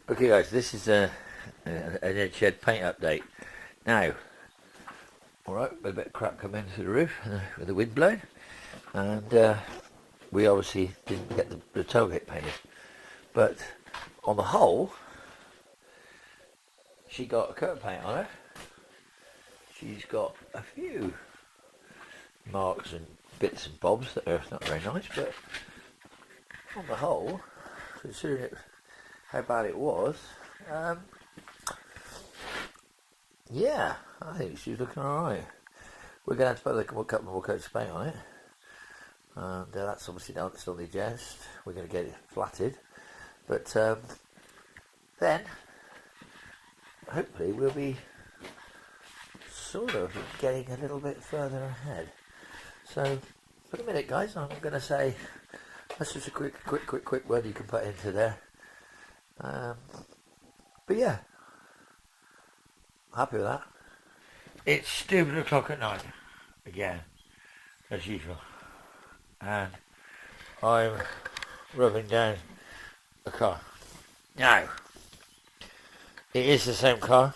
Okay guys, this is an Ed Shed paint update. Now, alright, a bit of crap come in through the roof with the wind blowing, and we obviously didn't get the tailgate painted. But on the whole, she got a coat of paint on her. She's got a few marks and bits and bobs that are not very nice, but on the whole, considering how bad it was, yeah, I think she's looking alright. We're going to have to put a couple more coats of paint on it, and that's obviously not still the jest. We're going to get it flatted, but then hopefully we'll be sort of getting a little bit further ahead. So for a minute, guys, I'm going to say that's just a quick word you can put into there. But yeah, happy with that. It's stupid o'clock at night again, as usual, and I'm rubbing down the car. Now, it is the same car.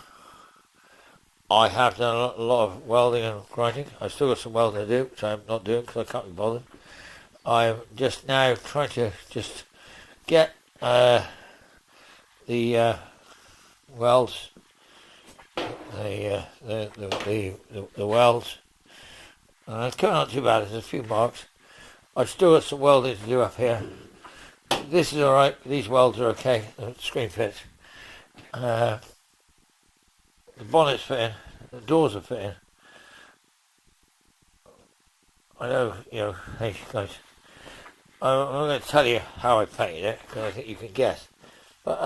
I have done a lot of welding and grinding. I've still got some welding to do, which I'm not doing because I can't be bothered. I'm just now trying to just get the welds, the welds. It's coming not too bad. There's a few marks. I've still got some welding to do up here. This is all right. These welds are okay. The screen fits. The bonnet's fitting, the doors are fitting. I know, hey guys, I'm not going to tell you how I painted it, because I think you can guess. But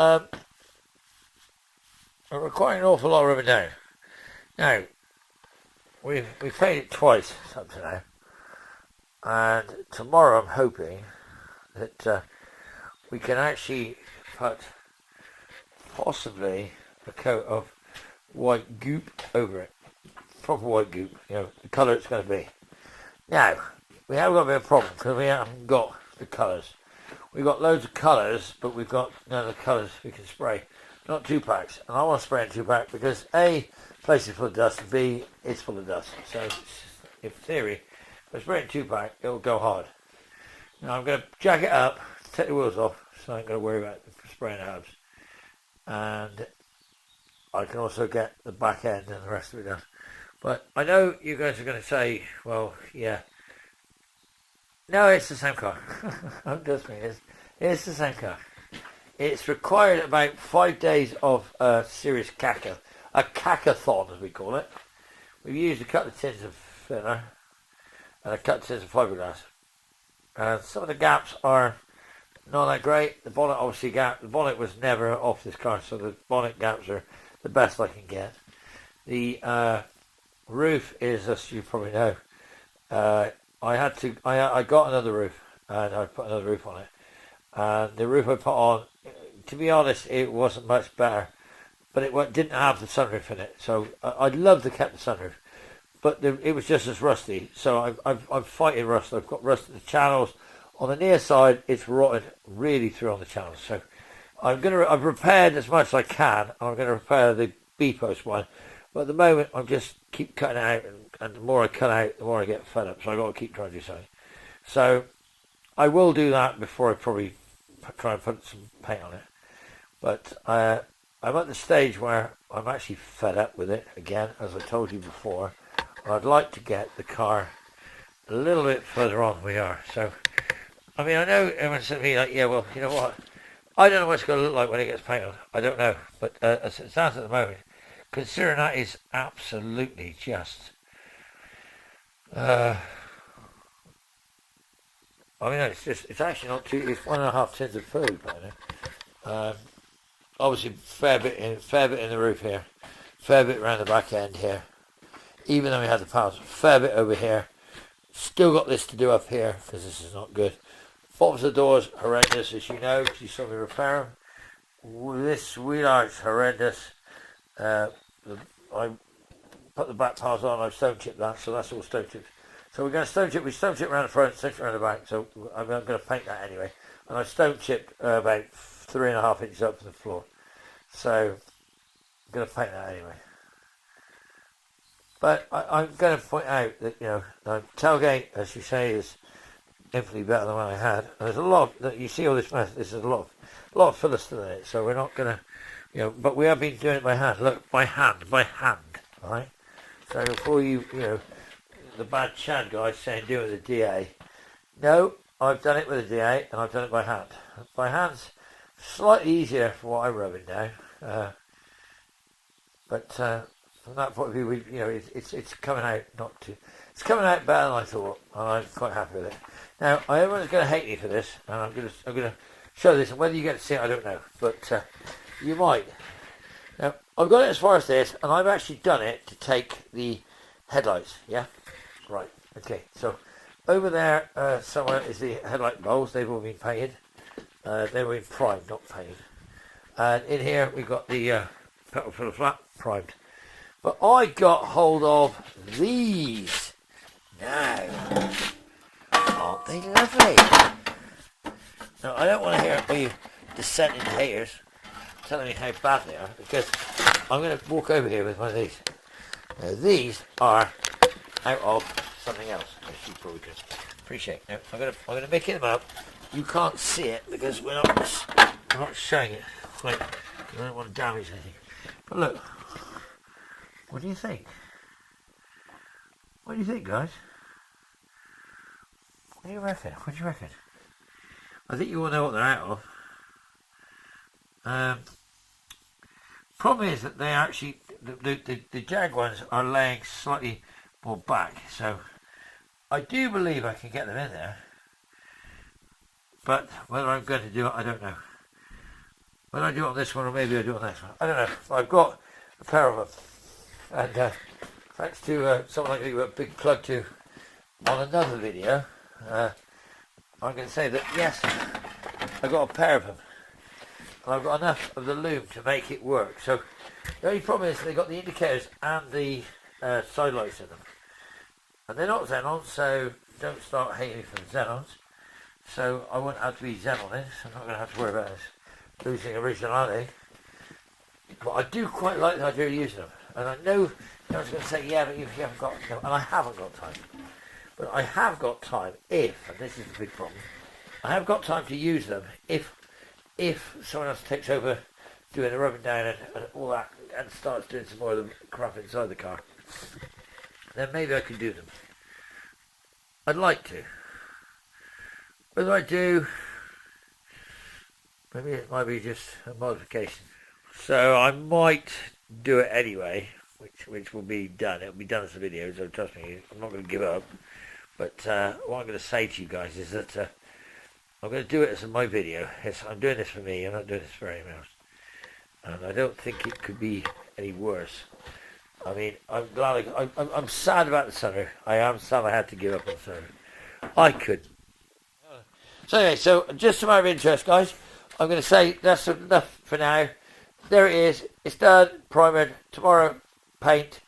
I'm requiring an awful lot of rubbing down. Now, we've painted it twice up to now, and tomorrow I'm hoping that we can actually put possibly a coat of white goop over it. Proper white goop, the colour it's going to be. Now, we have got a bit of a problem because we haven't got the colours. We've got loads of colours, but we've got none of the colours we can spray. Not 2-packs. And I want to spray in 2-pack because A, the place is full of dust, and B, it's full of dust. So, in theory, if I spray it in 2-pack, it'll go hard. Now, I'm going to jack it up, take the wheels off, so I ain't going to worry about spraying the hubs. And I can also get the back end and the rest of it done. But I know you guys are going to say, well, yeah. No, it's the same car. Trust me, it's the same car. It's required about 5 days of serious a cacathon as we call it. We've used a couple of tins of filler and a couple of tins of fiberglass. And some of the gaps are not that great. The bonnet obviously the bonnet was never off this car, so the bonnet gaps are the best I can get. The roof is, as you probably know, I got another roof and I put another roof on it. And the roof I put on, to be honest, it wasn't much better, but it didn't have the sunroof in it. So I'd love to keep the sunroof, but it was just as rusty. So I'm fighting rust. I've got rust in the channels. On the near side, it's rotted really through on the channels. So I've repaired as much as I can. I'm going to repair the B-post one. But at the moment, I'm just keep cutting it out. And the more I cut out, the more I get fed up. So I've got to keep trying to do something. So I will do that before I probably try and put some paint on it. But I'm at the stage where I'm actually fed up with it again, as I told you before. And I'd like to get the car a little bit further on we are. So, I mean, I know everyone's saying to me like, yeah, well, you know what? I don't know what it's going to look like when it gets painted. I don't know. But as it stands at the moment, considering that is absolutely just... I mean, it's actually not too... It's 1.5 tins of food, obviously, fair bit in the roof here. Fair bit around the back end here. Even though we had the panels, fair bit over here. Still got this to do up here, because this is not good. Bottoms of the doors, horrendous, as you know, because you saw me repair them. This wheel arch, horrendous. I put the back panels on, I've stone chipped that, so that's all stone chipped. So we're going to stone chip, we stone chip around the front, stone chip around the back, so I'm going to paint that anyway. And I stone chipped about 3.5 inches up from the floor. So I'm going to paint that anyway. But I'm going to point out that, you know, the tailgate, as you say, is infinitely better than what I had. And there's a lot that you see all this mess. This is a lot of filler still in it. So we're not going to, you know, but we have been doing it by hand. Look, by hand, all right? So before you know, the bad Chad guy saying do it with a DA. No, I've done it with a DA and I've done it by hand. By hand's slightly easier for what I'm rubbing now. But from that point of view, you know, it's coming out it's coming out better than I thought, and I'm quite happy with it. Now, everyone's going to hate me for this, and I'm going to show this, and whether you get to see it, I don't know, but you might. Now, I've got it as far as this, and I've actually done it to take the headlights. Yeah, right. Okay, so over there somewhere is the headlight bowls. They've all been painted. They've been primed, not painted. And in here we've got the petal filler flat primed. But I got hold of these. Now, aren't they lovely? Now, I don't want to hear all you dissenting haters telling me how bad they are, because I'm going to walk over here with one of these. Now, these are out of something else, as you probably can appreciate. Now, I'm going to make them up. You can't see it because we're not showing it. Like, I don't want to damage anything. But look, what do you think? What do you think, guys? What do you reckon? What do you reckon? I think you all know what they're out of. Problem is that they actually, the Jag ones are laying slightly more back, so I do believe I can get them in there, but whether I'm going to do it, I don't know. Whether I do it on this one or maybe I do it on this one, I don't know. I've got a pair of them, and thanks to someone I gave a big plug to on another video, I'm going to say that yes, I got a pair of them, and I've got enough of the loom to make it work. So the only problem is they got the indicators and the side lights in them, and they're not xenon, so don't start hating me for the xenons. So I won't have to be xenon in, so I'm not going to have to worry about this losing originality. But I do quite like the idea of using them, and I know I was going to say, yeah, but you haven't got, no, and I haven't got time. But I have got time if, and this is the big problem, I have got time to use them if someone else takes over doing the rubbing down and all that and starts doing some more of the crap inside the car. Then maybe I can do them. I'd like to. Whether I do, maybe it might be just a modification. So I might do it anyway, which will be done. It'll be done as a video, so trust me, I'm not going to give up. But what I'm going to say to you guys is that I'm going to do it as my video. I'm doing this for me, I'm not doing this for anyone else. And I don't think it could be any worse. I mean, I'm glad, I'm sad about the sunroof. I am sad I had to give up on the sunroof. I could. So anyway, so just a matter of interest, guys, I'm going to say that's enough for now. There it is. It's done, primered. Tomorrow, paint,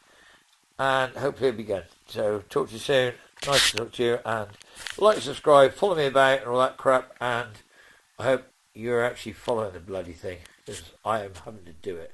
and hopefully it'll be good. So talk to you soon. Nice to talk to you, and like, subscribe, follow me about and all that crap, and I hope you're actually following the bloody thing, because I am having to do it.